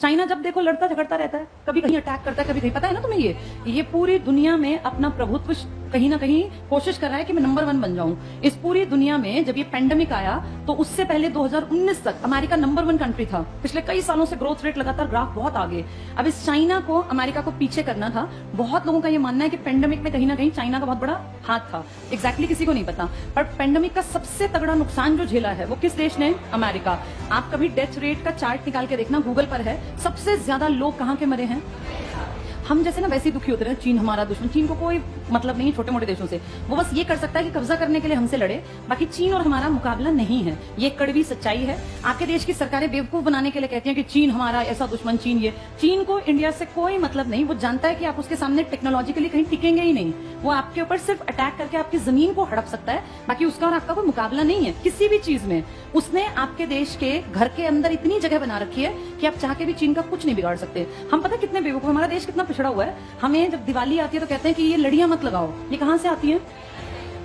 China जब देखो लड़ता झगड़ता रहता है, कभी कहीं अटैक करता है, कभी कहीं, पता है ना तुम्हें ये पूरी दुनिया में अपना प्रभुत्व कहीं ना कहीं कोशिश कर रहा है कि मैं नंबर 1 बन जाऊं। इस पूरी दुनिया में जब ये पेंडेमिक आया तो उससे पहले 2019 तक अमेरिका नंबर 1 कंट्री था। पिछले कई सालों से ग्रोथ रेट लगातार ग्राफ बहुत आगे। अब इस चाइना को अमेरिका को पीछे करना था। बहुत लोगों का ये मानना है कि पेंडेमिक में कहीं ना कहीं चाइना का बहुत बड़ा हाथ था। एग्जैक्टली किसी को नहीं पता, पर पेंडेमिक का सबसे तगड़ा नुकसान जो झेला है वो किस देश ने? अमेरिका। आप कभी डेथ रेट का चार्ट निकाल के देखना, गूगल पर है, सबसे ज्यादा लोग कहां के मरे हैं? हम जैसे ना वैसे ही दुखी होते रहे, चीन हमारा दुश्मन। चीन को कोई मतलब नहीं छोटे मोटे देशों से, वो बस ये कर सकता है कि कब्जा करने के लिए हमसे लड़े, बाकी चीन और हमारा मुकाबला नहीं है। ये कड़वी सच्चाई है। आपके देश की सरकारें बेवकूफ बनाने के लिए कहती हैं कि चीन हमारा ऐसा दुश्मन, चीन ये। चीन को इंडिया से कोई मतलब नहीं। वो जानता है कि आप उसके सामने टेक्नोलॉजिकली कहीं टिकेंगे ही नहीं। वो आपके ऊपर सिर्फ अटैक करके आपकी जमीन को हड़प सकता है, बाकी उसका और आपका कोई मुकाबला नहीं है किसी भी चीज में। उसने आपके देश के घर के अंदर इतनी जगह बना रखी है कि आप चाह के भी चीन का कुछ नहीं बिगाड़ सकते। हम पता कितने बेवकूफ, हमारा देश कितना पिछड़ा हुआ है। हमें जब दिवाली आती है तो कहते हैं कि ये लड़ियां मत लगाओ। ये कहां से आती है?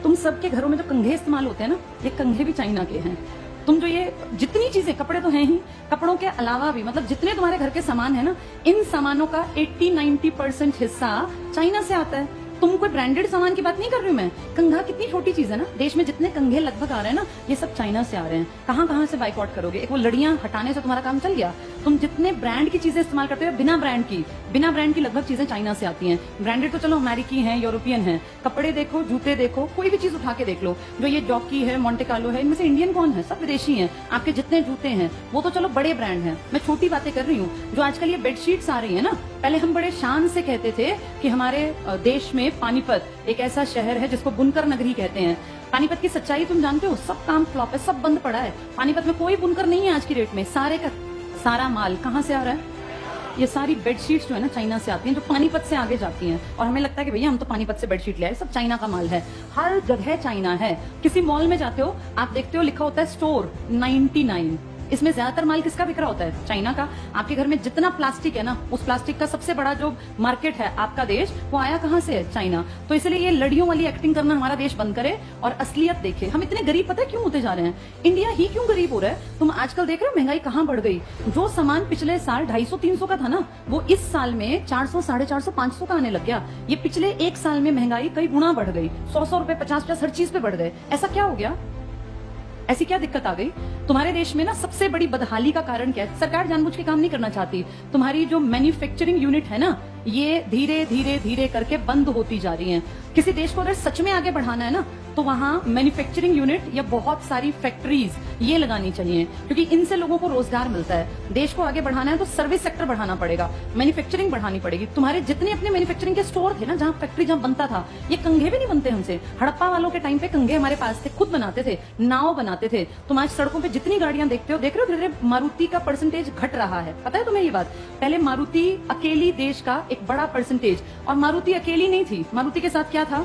तुम सबके घरों में जो कंघे इस्तेमाल होते हैं ना, ये कंघे भी चाइना के हैं। तुम जो ये जितनी चीजें, कपड़े तो हैं ही, कपड़ों के अलावा भी मतलब जितने तुम्हारे घर के सामान है ना, इन सामानों का 80-90% हिस्सा चाइना से आता है। तुम कोई ब्रांडेड सामान की बात नहीं कर रही हूं मैं। कंघा कितनी छोटी चीज है ना, देश में जितने कंघे लगभग आ रहे हैं ना, ये सब चाइना से आ रहे हैं। कहां कहां से बाइकआउट करोगे? एक वो लड़ियां हटाने से तुम्हारा काम चल गया। तुम जितने ब्रांड की चीजें इस्तेमाल करते हो, बिना ब्रांड की लगभग चीजें चाइना से आती हैं। ब्रांडेड तो चलो अमेरिकी हैं, यूरोपियन हैं। कपड़े देखो, जूते देखो, कोई भी चीज उठा के देख लो, जो ये जॉकी है, मोंटे कार्लो है, इनमें से इंडियन कौन है? सब विदेशी हैं। आपके जितने जूते हैं वो तो चलो बड़े ब्रांड हैं। मैं छोटी बातें कर रही हूँ। जो आजकल ये बेडशीट्स आ रही है ना, पहले हम बड़े शान से कहते थे कि हमारे देश में पानीपत एक ऐसा शहर है जिसको बुनकर नगरी कहते हैं। पानीपत की सच्चाई तुम जानते हो, सब काम फ्लॉप है, सब बंद पड़ा है। पानीपत में कोई बुनकर नहीं है आज की डेट में। सारे का सारा माल कहां से आ रहा है? ये सारी बेडशीट्स जो है ना चाइना से आती हैं, जो पानीपत से आगे जाती हैं। और हमें लगता है कि भैया हम तो पानीपत से बेडशीट ले आए, सब चाइना का माल है। हर जगह चाइना है। किसी मॉल में जाते हो, आप देखते हो लिखा होता है स्टोर 99। इसमें ज्यादातर माल किसका बिक रहा होता है? चाइना का। आपके घर में जितना प्लास्टिक है ना, उस प्लास्टिक का सबसे बड़ा जो मार्केट है आपका देश, वो आया कहां से है? चाइना। तो इसलिए ये लड़ियों वाली एक्टिंग करना हमारा देश बंद करे और असलियत देखे। हम इतने गरीब पता है क्यों होते जा रहे हैं? इंडिया ही क्यों गरीब हो रहा है? तुम आजकल देख रहे हो महंगाई कहां बढ़ गई। जो सामान पिछले साल 250-300 का था ना, वो इस साल में 400, 450, 500 का आने लग गया। ये पिछले एक साल में महंगाई कई गुना बढ़ गई। 100 रुपए, 50 हर चीज पे बढ़ गए। ऐसा क्या हो गया? ऐसी क्या दिक्कत आ गई? तुम्हारे देश में ना सबसे बड़ी बदहाली का कारण क्या है? सरकार जानबूझ के काम नहीं करना चाहती। तुम्हारी जो मैन्युफैक्चरिंग यूनिट है ना, ये धीरे धीरे धीरे करके बंद होती जा रही हैं। किसी देश को अगर सच में आगे बढ़ाना है ना, तो वहां मैन्युफैक्चरिंग यूनिट या बहुत सारी फैक्ट्रीज ये लगानी चाहिए, क्योंकि इनसे लोगों को रोजगार मिलता है। देश को आगे बढ़ाना है तो सर्विस सेक्टर बढ़ाना पड़ेगा, मैन्युफैक्चरिंग बढ़ानी पड़ेगी। तुम्हारे जितने अपने मैन्युफैक्चरिंग के स्टोर थे ना, जहां फैक्ट्री जहां बनता था, ये कंघे भी नहीं बनते हमसे। हड़प्पा वालों के टाइम पे कंघे हमारे पास थे, खुद बनाते थे, नाव बनाते थे। तुम आज सड़कों पे जितनी गाड़ियां देखते हो, देख रहे हो धीरे धीरे मारुति का परसेंटेज घट रहा है। पता है तुम्हें ये बात? पहले मारुति अकेली देश का एक बड़ा परसेंटेज, और मारुति अकेली नहीं थी। मारुति के साथ क्या था?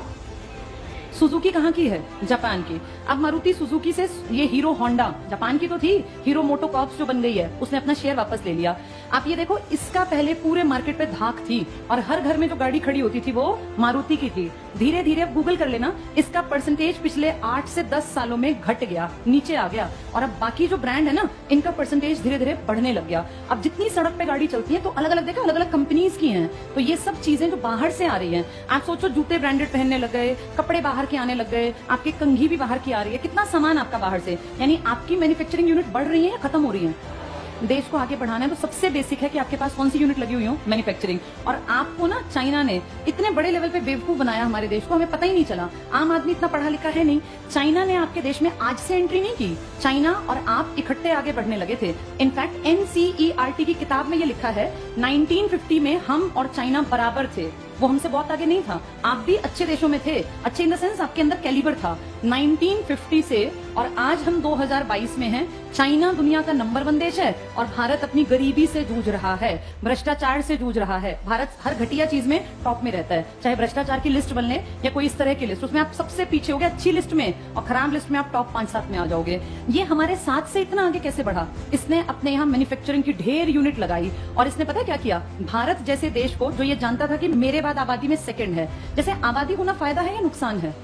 सुजुकी कहाँ की है? जापान की। अब मारुति सुजुकी से ये हीरो होंडा, जापान की तो थी, हीरो मोटोकॉर्प्स जो बन गई है, उसने अपना शेयर वापस ले लिया। आप ये देखो, इसका पहले पूरे मार्केट पे धाक थी और हर घर में जो गाड़ी खड़ी होती थी वो मारुति की थी। धीरे धीरे अब गूगल कर लेना, इसका परसेंटेज पिछले 8 से 10 सालों में घट गया, नीचे आ गया। और अब बाकी जो ब्रांड है ना, इनका परसेंटेज धीरे धीरे बढ़ने लग गया। अब जितनी सड़क पे गाड़ी चलती है तो अलग अलग देखो, अलग अलग कंपनीज की हैं। तो ये सब चीजें जो बाहर से आ रही हैं, आप सोचो जूते ब्रांडेड पहनने लग गए, कपड़े बाहर के आने लग गए, आपकी कंघी भी बाहर की आ रही है। कितना सामान आपका बाहर से, यानी आपकी मैन्युफैक्चरिंग यूनिट बढ़ रही है या खत्म हो रही है? देश को आगे बढ़ाना है तो सबसे बेसिक है कि आपके पास कौन सी यूनिट लगी हुई हो? मैन्युफैक्चरिंग। और आपको ना चाइना ने इतने बड़े लेवल पे बेवकूफ बनाया हमारे देश को, हमें पता ही नहीं चला। आम आदमी इतना पढ़ा लिखा है नहीं। चाइना ने आपके देश में आज से एंट्री नहीं की। चाइना और आप इकट्ठे आगे बढ़ने लगे थे। इनफैक्ट NCERT की किताब में ये लिखा है, 1950 में हम और चाइना बराबर थे। वो हमसे बहुत आगे नहीं था। आप भी अच्छे देशों में थे, अच्छे इन द सेंस आपके अंदर कैलिबर था। 1950 से और आज हम 2022 में हैं। चाइना दुनिया का नंबर 1 देश है और भारत अपनी गरीबी से जूझ रहा है, भ्रष्टाचार से जूझ रहा है। भारत हर घटिया चीज में टॉप में रहता है, चाहे भ्रष्टाचार की लिस्ट बन ले या कोई इस तरह की लिस्ट, उसमें आप सबसे पीछे हो गए अच्छी लिस्ट में, और खराब लिस्ट में आप टॉप 5-7 में आ जाओगे। ये हमारे साथ से इतना आगे कैसे बढ़ा? इसने अपने यहाँ मैन्युफैक्चरिंग की ढेर यूनिट लगाई और इसने पता क्या किया? भारत जैसे देश को, जो ये जानता था कि मेरे बाद आबादी में सेकंड है, जैसे आबादी होना फायदा है या नुकसान है?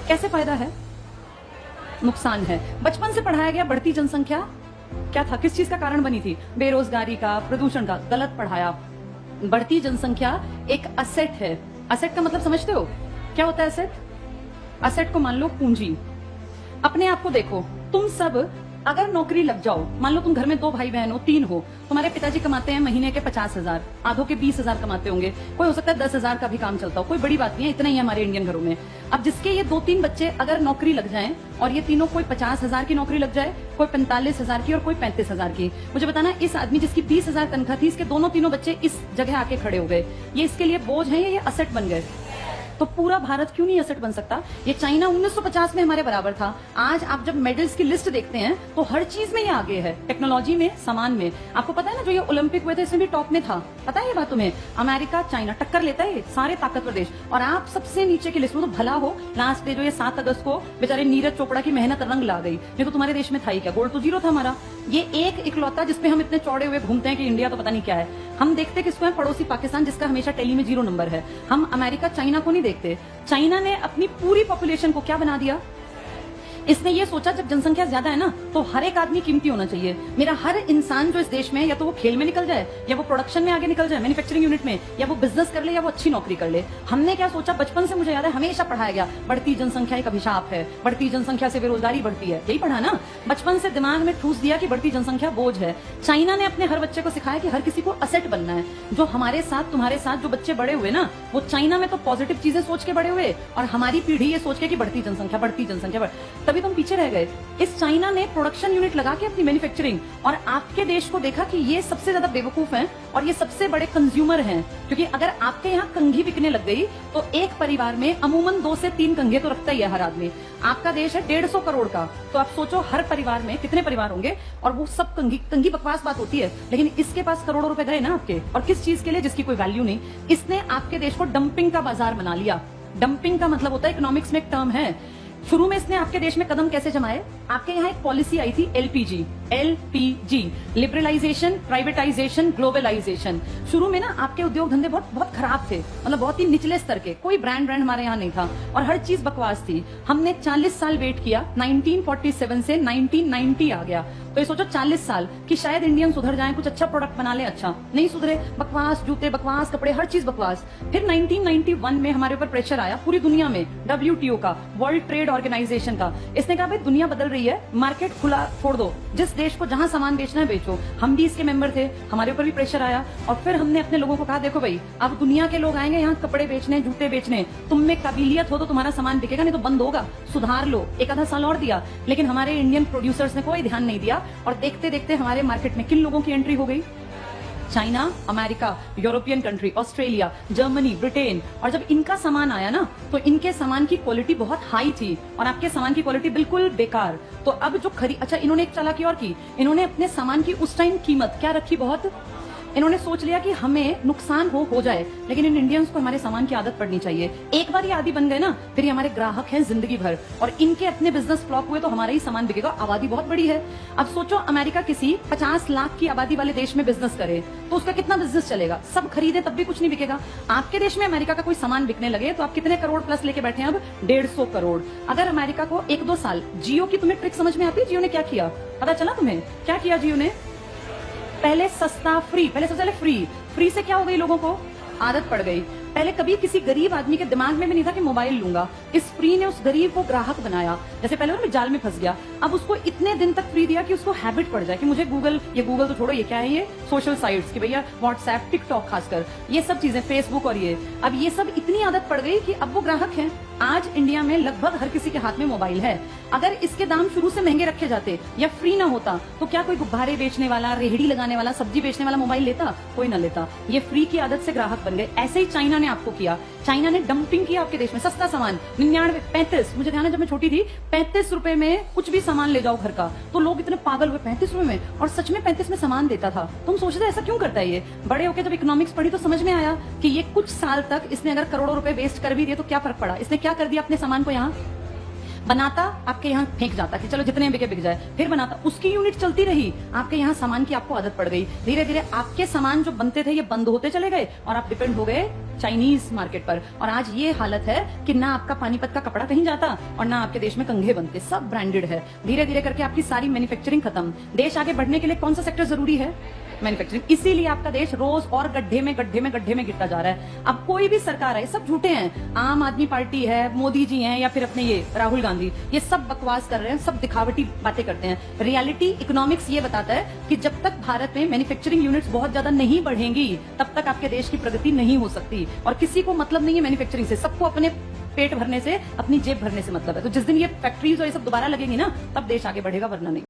कैसे फायदा है? नुकसान है। बचपन से पढ़ाया गया बढ़ती जनसंख्या क्या था, किस चीज का कारण बनी थी? बेरोजगारी का, प्रदूषण का। गलत पढ़ाया। बढ़ती जनसंख्या एक असेट है। असेट का मतलब समझते हो? क्या होता है असेट? असेट को मान लो पूंजी। अपने आप को देखो, तुम सब अगर नौकरी लग जाओ, मान लो तुम घर में 2 भाई बहन हो, 3 हो, तुम्हारे पिताजी कमाते हैं महीने के 50,000, आधों के 20,000 कमाते होंगे, कोई हो सकता है 10,000 का भी काम चलता हो, कोई बड़ी बात नहीं है, इतना ही है हमारे इंडियन घरों में। अब जिसके ये 2-3 बच्चे अगर नौकरी लग जाएं और ये तीनों, कोई 50,000 की नौकरी लग जाए, कोई 45,000 की और कोई 35,000 की, मुझे बताना इस आदमी जिसकी 20,000 तनख्वाह थी, इसके दोनों तीनों बच्चे इस जगह आके खड़े हो गए, ये इसके लिए बोझ है या ये असेट बन गए? तो पूरा भारत क्यों नहीं असेट बन सकता? ये चाइना 1950 में हमारे बराबर था। आज आप जब मेडल्स की लिस्ट देखते हैं तो हर चीज में ये आगे है, टेक्नोलॉजी में, सामान में। आपको पता है ना, जो ये ओलंपिक हुए थे इसमें भी टॉप में था, पता है ये बात तुम्हें? अमेरिका, चाइना टक्कर लेता है, सारे ताकतवर देश, और आप सबसे नीचे की लिस्ट में। तो भला हो लास्ट डे जो ये 7 अगस्त को बेचारे नीरज चोपड़ा की मेहनत रंग ला गई, नहीं तो तुम्हारे देश में था ही क्या? गोल्ड तो 0 था हमारा। ये एक इकलौता जिसपे हम इतने चौड़े हुए घूमते हैं कि इंडिया तो पता नहीं क्या है। हम देखते किसको है? पड़ोसी पाकिस्तान, जिसका हमेशा टेली में 0 नंबर है। हम अमेरिका, चाइना को नहीं देखते। चाइना ने अपनी पूरी पॉपुलेशन को क्या बना दिया? इसने ये सोचा जब जनसंख्या ज्यादा है ना, तो हर एक आदमी कीमती होना चाहिए। मेरा हर इंसान जो इस देश में, या तो वो खेल में निकल जाए, या वो प्रोडक्शन में आगे निकल जाए, मैन्युफैक्चरिंग यूनिट में, या वो बिजनेस कर ले, या वो अच्छी नौकरी कर ले। हमने क्या सोचा? बचपन से मुझे याद है हमेशा पढ़ाया गया, बढ़ती जनसंख्या एक अभिशाप है, बढ़ती जनसंख्या से बेरोजगारी बढ़ती है। यही पढ़ा ना, बचपन से दिमाग में ठूस दिया कि बढ़ती जनसंख्या बोझ है। चाइना ने अपने हर बच्चे को सिखाया कि हर किसी को असेट बनना है। जो हमारे साथ, तुम्हारे साथ जो बच्चे बड़े हुए ना, वो चाइना में तो पॉजिटिव चीजें सोच के बड़े हुए, और हमारी पीढ़ी ये सोच के कि बढ़ती जनसंख्या, बढ़ती जनसंख्या, तभी तुम पीछे रह गए। इस चाइना ने प्रोडक्शन यूनिट लगा के अपनी मैन्युफैक्चरिंग, और आपके देश को देखा कि ये सबसे ज्यादा बेवकूफ हैं और ये सबसे बड़े कंज्यूमर हैं। क्योंकि अगर आपके यहाँ कंघी बिकने लग गई तो एक परिवार में अमूमन 2 से 3 कंघे तो रखता ही है हर आदमी। आपका देश है 150 करोड़ का, तो आप सोचो हर परिवार में कितने परिवार होंगे, और वो सब कंघी। कंघी बकवास बात होती है, लेकिन इसके पास करोड़ों रुपए गए ना आपके, और किस चीज के लिए? जिसकी कोई वैल्यू नहीं। इसने आपके देश को डंपिंग का बाजार बना लिया। डंपिंग का मतलब होता है, इकोनॉमिक्स में एक टर्म है। शुरू में इसने आपके देश में कदम कैसे जमाए? आपके यहाँ एक पॉलिसी आई थी एलपीजी, लिबरलाइजेशन, प्राइवेटाइजेशन, ग्लोबलाइजेशन। शुरू में ना आपके उद्योग धंधे बहुत खराब थे, मतलब बहुत ही निचले स्तर के, कोई ब्रांड हमारे यहाँ नहीं था, और हर चीज बकवास थी। हमने 40 साल वेट किया, 1947 से 1990 आ गया। तो ये सोचो 40 साल कि शायद इंडियन सुधर जाएं, कुछ अच्छा प्रोडक्ट बना ले। अच्छा नहीं सुधरे, बकवास जूते, बकवास कपड़े, हर चीज बकवास। फिर 1991 में हमारे ऊपर प्रेशर आया पूरी दुनिया में, WTO का, वर्ल्ड ट्रेड ऑर्गेनाइजेशन का। इसने कहा भाई दुनिया बदल रही है, मार्केट खुला छोड़ दो, जिस देश को जहां सामान बेचना है बेचो। हम भी इसके मेंबर थे, हमारे ऊपर भी प्रेशर आया, और फिर हमने अपने लोगों को कहा देखो भाई, अब दुनिया के लोग आएंगे यहाँ कपड़े बेचने, जूते बेचने, तुम में काबिलियत हो तो तुम्हारा सामान बिकेगा, नहीं तो बंद होगा, सुधार लो। एक आधा साल और दिया, लेकिन हमारे इंडियन प्रोड्यूसर्स ने कोई ध्यान नहीं दिया, और देखते देखते हमारे मार्केट में किन लोगों की एंट्री हो गई? China, America, European country, Australia, Germany, Britain. और जब इनका सामान आया ना, तो इनके सामान की क्वालिटी बहुत हाई थी और आपके सामान की क्वालिटी बिल्कुल बेकार। तो अब जो अच्छा, इन्होंने एक चालाकी और की, इन्होंने अपने सामान की उस टाइम कीमत क्या रखी? बहुत। इन्होंने सोच लिया कि हमें नुकसान हो जाए, लेकिन इन इंडियंस को हमारे सामान की आदत पड़नी चाहिए। एक बार ये आदी बन गए ना, फिर ये हमारे ग्राहक हैं जिंदगी भर, और इनके अपने बिजनेस फ्लॉप हुए तो हमारा ही सामान बिकेगा। आबादी बहुत बड़ी है। अब सोचो अमेरिका किसी 50 लाख की आबादी वाले देश में बिजनेस करे तो उसका कितना बिजनेस चलेगा? सब खरीदे तब भी कुछ नहीं बिकेगा। आपके देश में अमेरिका का कोई सामान बिकने लगे तो आप कितने करोड़ प्लस लेके बैठे हैं? अब 150 करोड़। अगर अमेरिका को 1-2 साल, जियो की तुम्हें ट्रिक समझ में आती है? जियो ने क्या किया पता चला तुम्हें? क्या किया जियो ने? पहले सस्ता, फ्री, पहले सबसे पहले फ्री से क्या हो गई? लोगों को आदत पड़ गई। पहले कभी किसी गरीब आदमी के दिमाग में भी नहीं था कि मोबाइल लूंगा। इस फ्री ने उस गरीब को ग्राहक बनाया। जैसे पहले वो जाल में फंस गया, अब उसको इतने दिन तक फ्री दिया कि उसको हैबिट पड़ जाए कि मुझे गूगल तो छोड़ो, ये क्या है, ये सोशल साइट्स की भैया, व्हाट्सएप, टिकटॉक, खासकर ये सब चीजें, फेसबुक, और अब ये सब इतनी आदत पड़ गई कि अब वो ग्राहक हैं। आज इंडिया में लगभग हर किसी के हाथ में मोबाइल है। अगर इसके दाम शुरू से महंगे रखे जाते या फ्री ना होता तो क्या कोई गुब्बारे बेचने वाला, रेहड़ी लगाने वाला, सब्जी बेचने वाला मोबाइल लेता? कोई ना लेता। ये फ्री की आदत से ग्राहक बन गए। ऐसे ही चाइना ने आपको किया। चाइना ने डंपिंग किया आपके देश में। सस्ता सामान 99, 35, मुझे ध्यान है जब मैं छोटी थी, 35 रुपए में कुछ भी सामान ले जाओ घर का, तो लोग इतने पागल हुए, 35 रुपए में, और सच में 35 में सामान देता था। तुम सोचते ऐसा क्यों करता है ये? बड़े होकर जब इकोनॉमिक्स पढ़ी तो समझ में आया कि ये कुछ साल तक इसने अगर करोड़ों रुपए वेस्ट कर भी दिए तो क्या फर्क पड़ा? इसने क्या कर दिया अपने सामान को? यहाँ बनाता आपके यहाँ फेंक जाता कि चलो जितने बिके बिक जाए, फिर बनाता, उसकी यूनिट चलती रही, आपके यहाँ सामान की आपको आदत पड़ गई, धीरे धीरे आपके सामान जो बनते थे ये बंद होते चले गए और आप डिपेंड हो गए चाइनीज मार्केट पर। और आज ये हालत है कि ना आपका पानीपत का कपड़ा कहीं जाता और ना आपके देश में कंघे बनते, सब ब्रांडेड है। धीरे धीरे करके आपकी सारी मैन्युफैक्चरिंग खत्म। देश आगे बढ़ने के लिए कौन सा सेक्टर जरूरी है? मैन्युफैक्चरिंग। इसीलिए आपका देश रोज और गड्ढे में गिरता जा रहा है। अब कोई भी सरकार है, सब झूठे हैं, आम आदमी पार्टी है, मोदी जी हैं या फिर अपने ये राहुल गांधी, ये सब बकवास कर रहे हैं, सब दिखावटी बातें करते हैं। रियलिटी इकोनॉमिक्स ये बताता है कि जब तक भारत में मैन्युफैक्चरिंग यूनिट्स बहुत ज्यादा नहीं बढ़ेंगी तब तक आपके देश की प्रगति नहीं हो सकती। और किसी को मतलब नहीं है मैन्युफैक्चरिंग से, सबको अपने पेट भरने से, अपनी जेब भरने से मतलब है। तो जिस दिन ये फैक्ट्रीज और ये सब दोबारा लगेंगी ना, तब देश आगे बढ़ेगा, वरना नहीं।